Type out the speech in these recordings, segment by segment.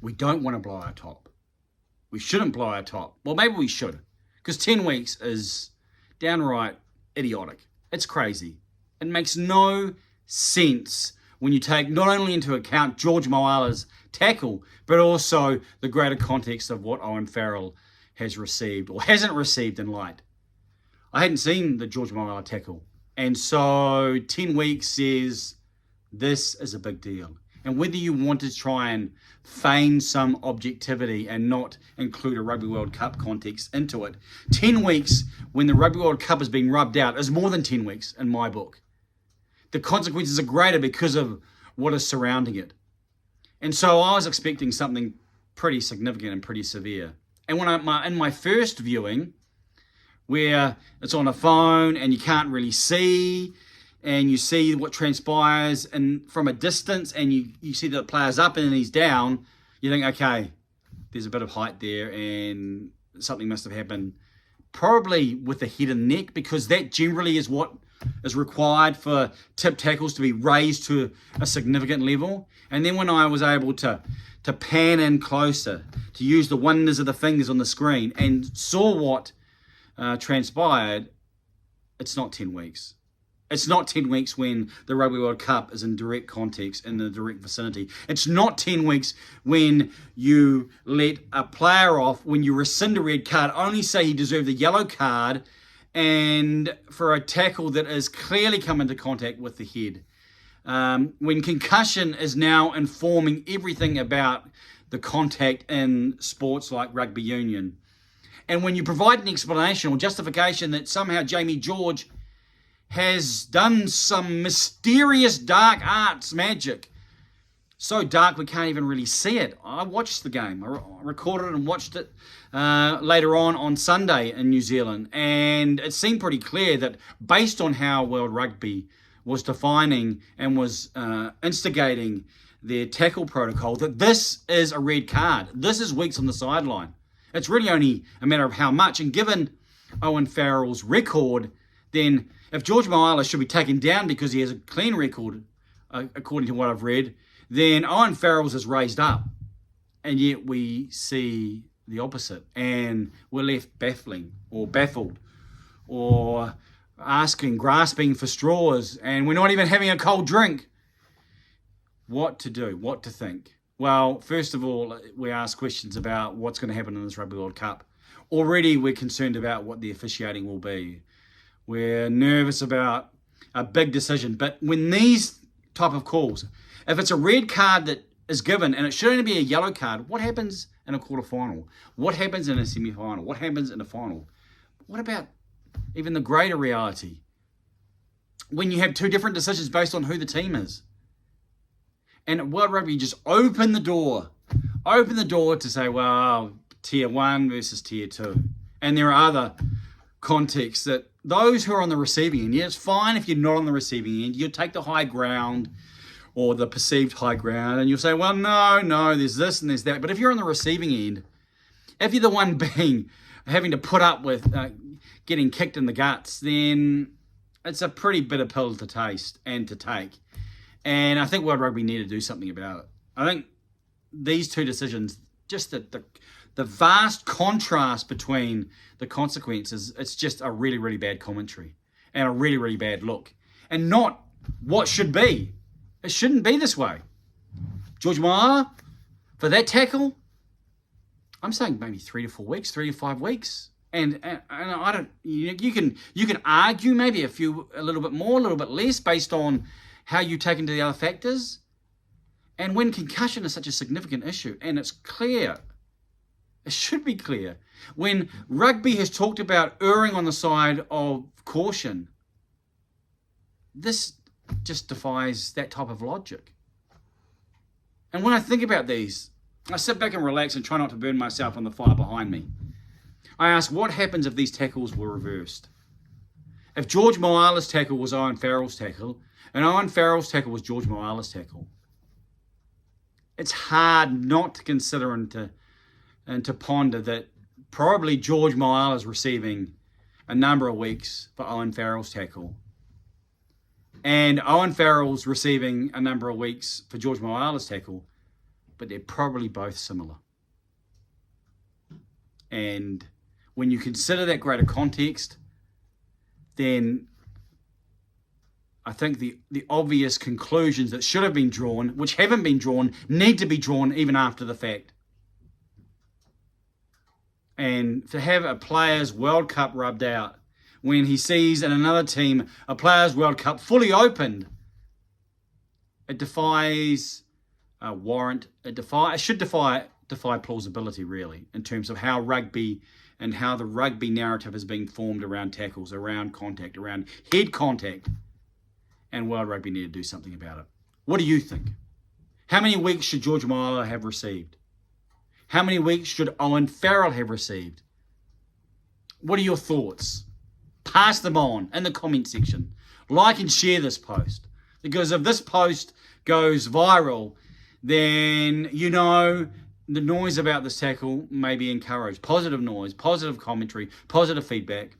we don't want to blow our top. We shouldn't blow our top. Well, maybe we should, because 10 weeks is downright idiotic. It's crazy. It makes no sense when you take not only into account George Moala's tackle, but also the greater context of what Owen Farrell has received or hasn't received in light. I hadn't seen the George Moala tackle. And so 10 weeks says this is a big deal. And whether you want to try and feign some objectivity and not include a Rugby World Cup context into it, 10 weeks when the Rugby World Cup is being rubbed out is more than 10 weeks in my book. The consequences are greater because of what is surrounding it. And so I was expecting something pretty significant and pretty severe. And when in my first viewing, where it's on a phone and you can't really see, and you see what transpires and from a distance, and you see the player's up and he's down, you think, okay, there's a bit of height there and something must have happened. Probably with the head and neck, because that generally is what is required for tip tackles to be raised to a significant level. And then when I was able to pan in closer, to use the wonders of the fingers on the screen and saw what transpired, it's not 10 weeks. It's not 10 weeks when the Rugby World Cup is in direct context, in the direct vicinity. It's not 10 weeks when you let a player off, when you rescind a red card, only say he deserved a yellow card, and for a tackle that has clearly come into contact with the head. When concussion is now informing everything about the contact in sports like rugby union. And when you provide an explanation or justification that somehow Jamie George has done some mysterious dark arts magic, so dark we can't even really see it. I watched the game. I recorded it and watched it later on Sunday in New Zealand, and it seemed pretty clear that based on how World Rugby was defining and was instigating their tackle protocol, that this is a red card. This is weeks on the sideline. It's really only a matter of how much, and given Owen Farrell's record, then if George Moala should be taken down because he has a clean record, according to what I've read, then Owen Farrell's is raised up. And yet we see the opposite. And we're left baffled, or grasping for straws, and we're not even having a cold drink. What to do? What to think? Well, first of all, we ask questions about what's going to happen in this Rugby World Cup. Already we're concerned about what the officiating will be. We're nervous about a big decision. But when these type of calls, if it's a red card that is given and it should only be a yellow card, what happens in a quarterfinal? What happens in a semi-final? What happens in a final? What about even the greater reality? When you have two different decisions based on who the team is. And World Rugby just open the door to say, well, tier 1 versus tier 2. And there are other contexts that those who are on the receiving end, yeah, it's fine if you're not on the receiving end. You'll take the high ground or the perceived high ground, and you'll say, well, no, there's this and there's that. But if you're on the receiving end, if you're the one having to put up with getting kicked in the guts, then it's a pretty bitter pill to taste and to take. And I think World Rugby need to do something about it. I think these two decisions, just the vast contrast between the consequences, it's just a really, really bad commentary and a really, really bad look. And not what should be. It shouldn't be this way. George Moala, for that tackle, I'm saying maybe 3 to 4 weeks, 3 to 5 weeks. And I don't, you can argue maybe a little bit more, a little bit less based on how you take into the other factors. And when concussion is such a significant issue, and it's clear, it should be clear, when rugby has talked about erring on the side of caution, this just defies that type of logic. And when I think about these, I sit back and relax and try not to burn myself on the fire behind me. I ask, what happens if these tackles were reversed? If George Moala's tackle was Owen Farrell's tackle, and Owen Farrell's tackle was George Moala's tackle, it's hard not to consider and to ponder that probably George Moala's receiving a number of weeks for Owen Farrell's tackle, and Owen Farrell's receiving a number of weeks for George Moala's tackle, but they're probably both similar. And when you consider that greater context, then I think the obvious conclusions that should have been drawn, which haven't been drawn, need to be drawn even after the fact. And to have a Players' World Cup rubbed out when he sees in another team a Players' World Cup fully opened, it defies warrant. It should defy plausibility, really, in terms of how rugby and how the rugby narrative is being formed around tackles, around contact, around head contact. And World Rugby need to do something about it. What do you think? How many weeks should George Moala have received? How many weeks should Owen Farrell have received? What are your thoughts? Pass them on in the comment section. Like and share this post. Because if this post goes viral, then you know the noise about this tackle may be encouraged. Positive noise, positive commentary, positive feedback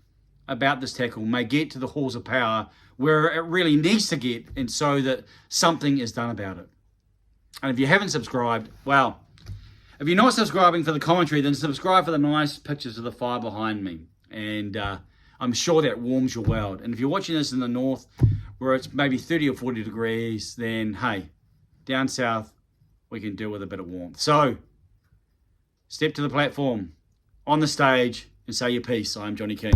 about this tackle may get to the halls of power where it really needs to get, and so that something is done about it. And if you haven't subscribed, well, if you're not subscribing for the commentary, then subscribe for the nice pictures of the fire behind me. And I'm sure that warms your world. And if you're watching this in the north, where it's maybe 30 or 40 degrees, then hey, down south, we can deal with a bit of warmth. So, step to the platform, on the stage, and say your piece. I'm Johnny King.